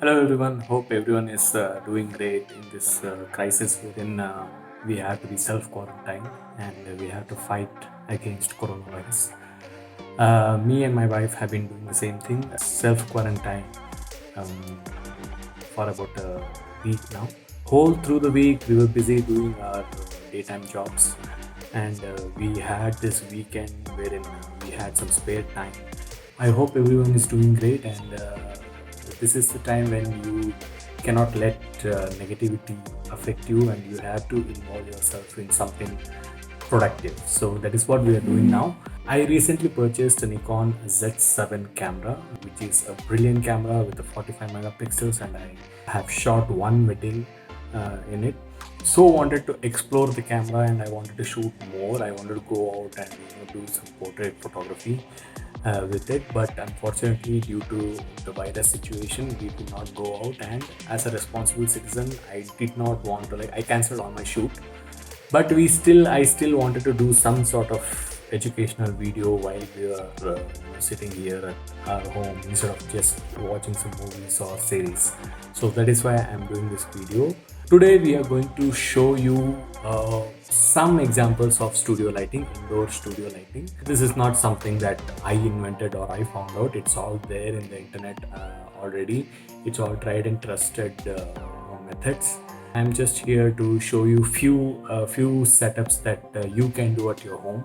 Hello everyone, hope everyone is doing great in this crisis wherein we have to be self-quarantined and we have to fight against coronavirus. Me and my wife have been doing the same thing, self-quarantine um, for about a week now. Whole through the week we were busy doing our daytime jobs and we had this weekend wherein we had some spare time. I hope everyone is doing great and this is the time when you cannot let negativity affect you and you have to involve yourself in something productive. So that is what we are doing now. I recently purchased a Nikon Z7 camera, which is a brilliant camera with a 45 megapixels, and I have shot one wedding in it. So wanted to explore the camera and I wanted to shoot more. I wanted to go out and do some portrait photography with it, but unfortunately due to the virus situation we could not go out, and as a responsible citizen I did not want to, I cancelled on my shoot. But I still wanted to do some sort of educational video while we are sitting here at our home instead of just watching some movies or series. So that is why I'm doing this video. Today we are going to show you some examples of studio lighting, indoor studio lighting. This is not something that I invented or I found out. It's all there in the internet already. It's all tried and trusted methods. I'm just here to show you few setups that you can do at your home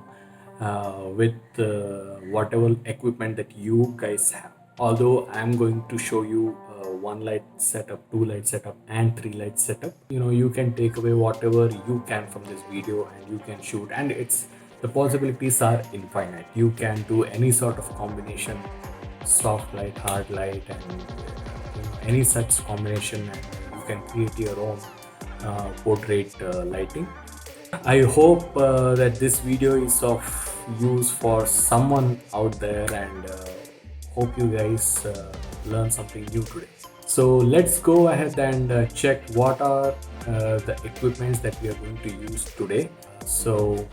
with whatever equipment that you guys have. Although I'm going to show you one light setup, two light setup and three light setup. You can take away whatever you can from this video and you can shoot, and the possibilities are infinite. You can do any sort of combination, soft light, hard light, and any such combination, and you can create your own portrait lighting. I hope that this video is of use for someone out there, and hope you guys learn something new today. So let's go ahead and check what are the equipments that we are going to use today. So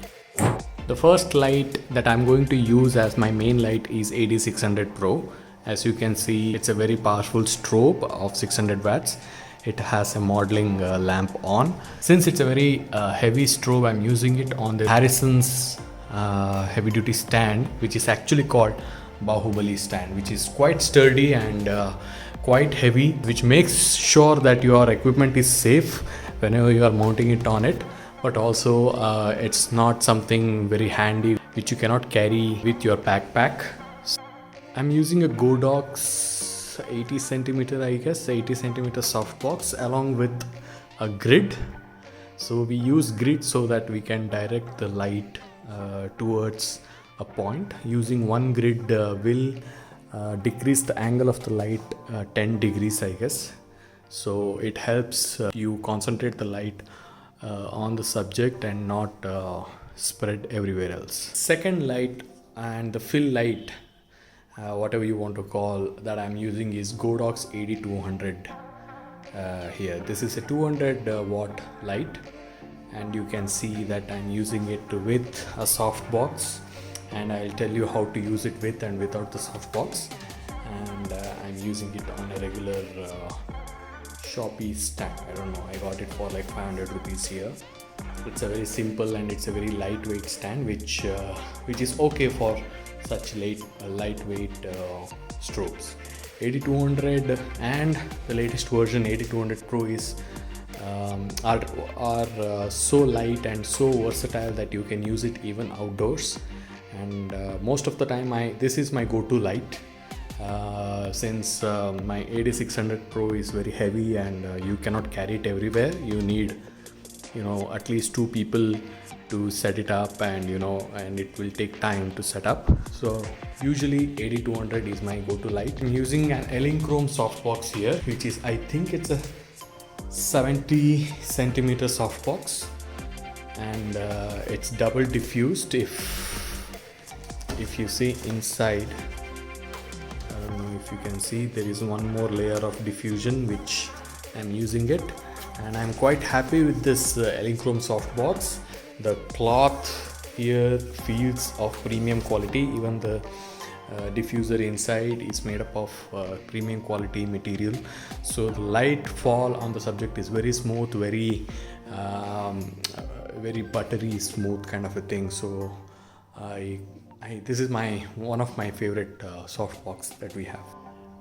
the first light that I'm going to use as my main light is AD600Pro. As you can see, it's a very powerful strobe of 600 watts. It has a modeling lamp on. Since it's a very heavy strobe, I'm using it on the Harrison's heavy duty stand, which is actually called Bahubali stand, which is quite sturdy and quite heavy, which makes sure that your equipment is safe whenever you are mounting it on it. But also it's not something very handy which you cannot carry with your backpack. I'm using a Godox 80 centimeter, I guess 80 centimeter softbox along with a grid. So we use grid so that we can direct the light towards a point. Using one grid will decrease the angle of the light 10 degrees, I guess. So it helps you concentrate the light on the subject and not spread everywhere else. Second light and the fill light, whatever you want to call that, I'm using is Godox AD200 here. This is a 200 watt light, and you can see that I'm using it with a softbox, and I'll tell you how to use it with and without the softbox. And I'm using it on a regular Shopee stand. I don't know, I got it for like 500 rupees here. It's a very simple and it's a very lightweight stand, which is okay for such lightweight strobes. AD200 and the latest version AD200 Pro is are so light and so versatile that you can use it even outdoors. And most of the time this is my go-to light, since my AD600 Pro is very heavy and you cannot carry it everywhere. You need at least two people to set it up, and and it will take time to set up. So usually AD200 is my go-to light. I'm using an Elinchrom softbox here, which is, I think it's a 70 centimeter softbox, and it's double diffused. If you see inside, I don't know if you can see, there is one more layer of diffusion which I'm using it, and I'm quite happy with this Elinchrom softbox. The cloth here feels of premium quality. Even the diffuser inside is made up of premium quality material, so the light fall on the subject is very smooth, very buttery smooth kind of a thing. So this is one of my favorite softbox that we have.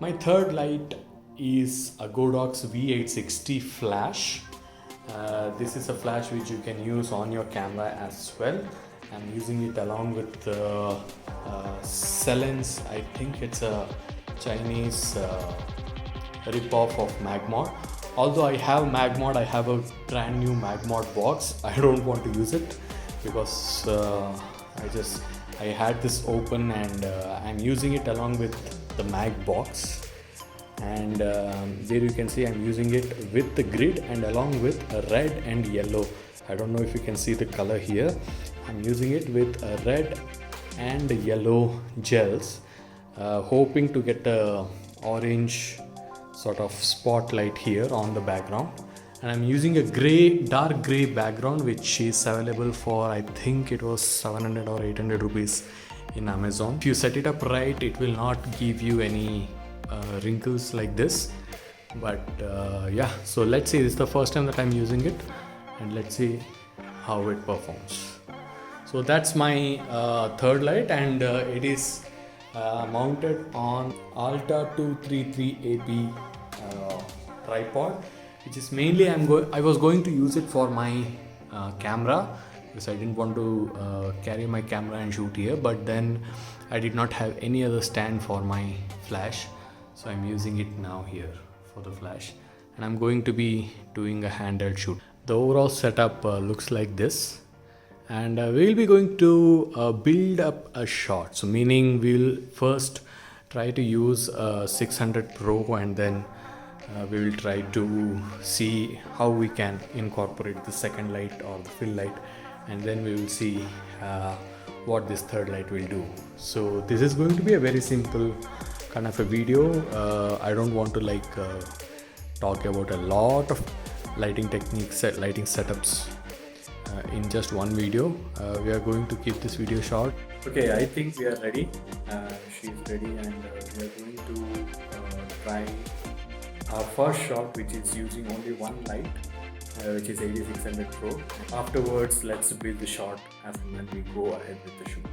My third light is a Godox V860 flash. This is a flash which you can use on your camera as well. I'm using it along with Celens. I think it's a Chinese rip-off of Magmod. Although I have Magmod, I have a brand new Magmod box. I don't want to use it because I had this open, and I'm using it along with the Mag box. And there you can see I'm using it with the grid and along with a red and yellow. I don't know if you can see the color here. I'm using it with a red and yellow gels, hoping to get a orange sort of spotlight here on the background. And I'm using a dark gray background, which is available for, I think it was 700 or 800 rupees in Amazon. If you set it up right, it will not give you any wrinkles like this. But yeah, so let's see, this is the first time that I'm using it, and let's see how it performs. So that's my third light, and it is mounted on Alta 233AB tripod, which is mainly I was going to use it for my camera, because I didn't want to carry my camera and shoot here, but then I did not have any other stand for my flash, so I'm using it now here for the flash, and I'm going to be doing a handheld shoot. The overall setup looks like this, and we'll be going to build up a shot. So meaning we'll first try to use a 600 Pro, and then we will try to see how we can incorporate the second light or the fill light, and then we will see what this third light will do. So this is going to be a very simple kind of a video. I don't want to talk about a lot of lighting techniques, lighting setups in just one video. We are going to keep this video short. Okay, I think we are ready. She's ready, and we are going to try our first shot, which is using only one light, which is AD600 Pro. Afterwards, let's build the shot as and when we go ahead with the shoot.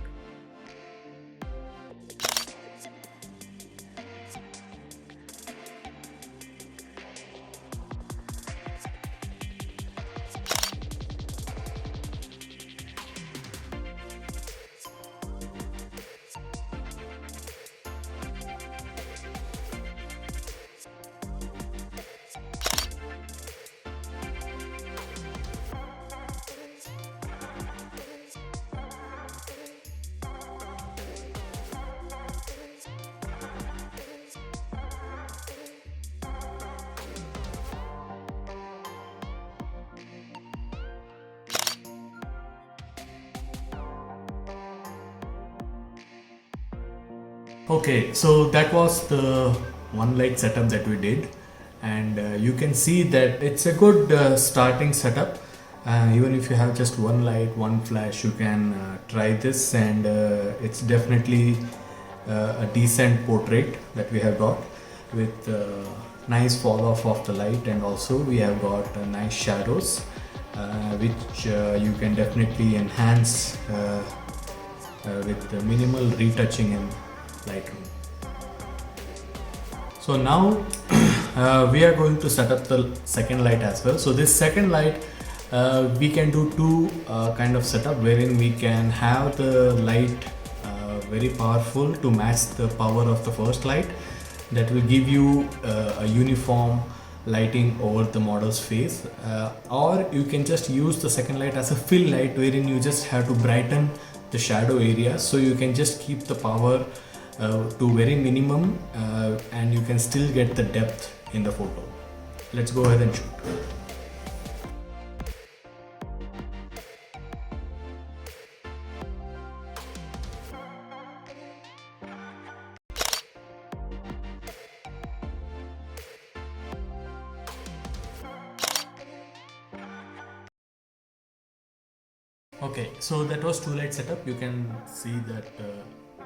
Okay, so that was the one light setup that we did, and you can see that it's a good starting setup. Even if you have just one light, one flash, you can try this, and it's definitely a decent portrait that we have got, with nice fall off of the light, and also we have got nice shadows which you can definitely enhance with minimal retouching in Lightroom. So now we are going to set up the second light as well. So this second light, we can do two kind of setup, wherein we can have the light very powerful to match the power of the first light. That will give you a uniform lighting over the model's face, or you can just use the second light as a fill light, wherein you just have to brighten the shadow area, so you can just keep the power to very minimum, and you can still get the depth in the photo. Let's go ahead and shoot. Okay, so that was two light setup. You can see that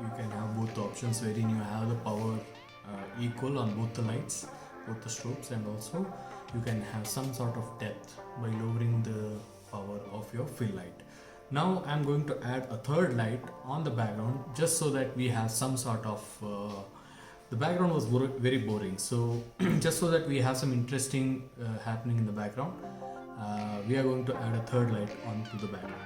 you can have both the options wherein you have the power equal on both the lights, both the strobes, and also you can have some sort of depth by lowering the power of your fill light. Now I'm going to add a third light on the background just so that we have some sort of the background was very boring, so just so that we have some interesting happening in the background, we are going to add a third light onto the background.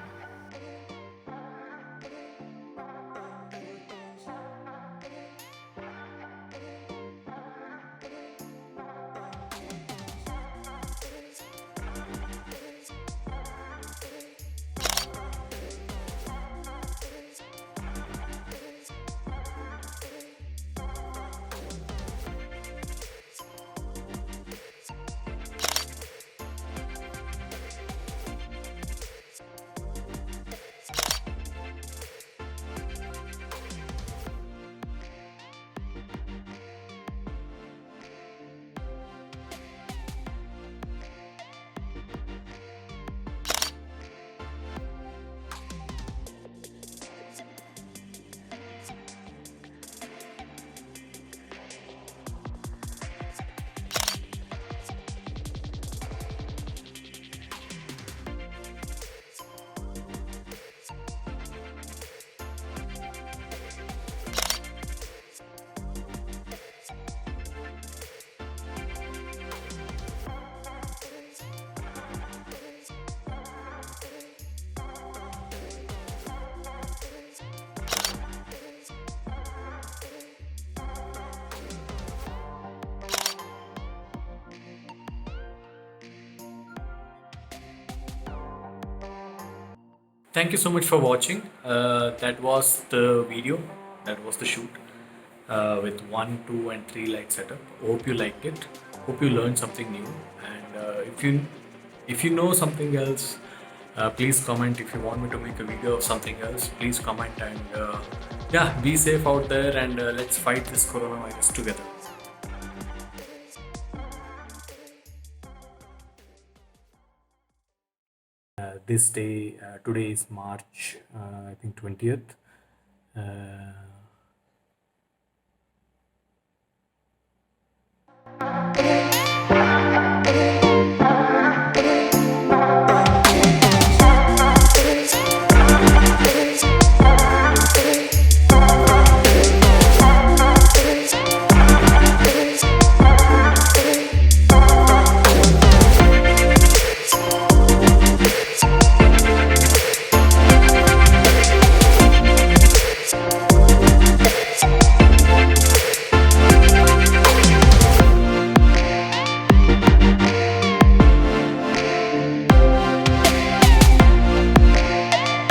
Thank you so much for watching. That was the video, that was the shoot with 1, 2, and 3 light setup. Hope you liked it. Hope you learned something new. And if you know something else, please comment. If you want me to make a video of something else, please comment. And yeah, be safe out there, and let's fight this coronavirus together. This day, today is March, I think 20th.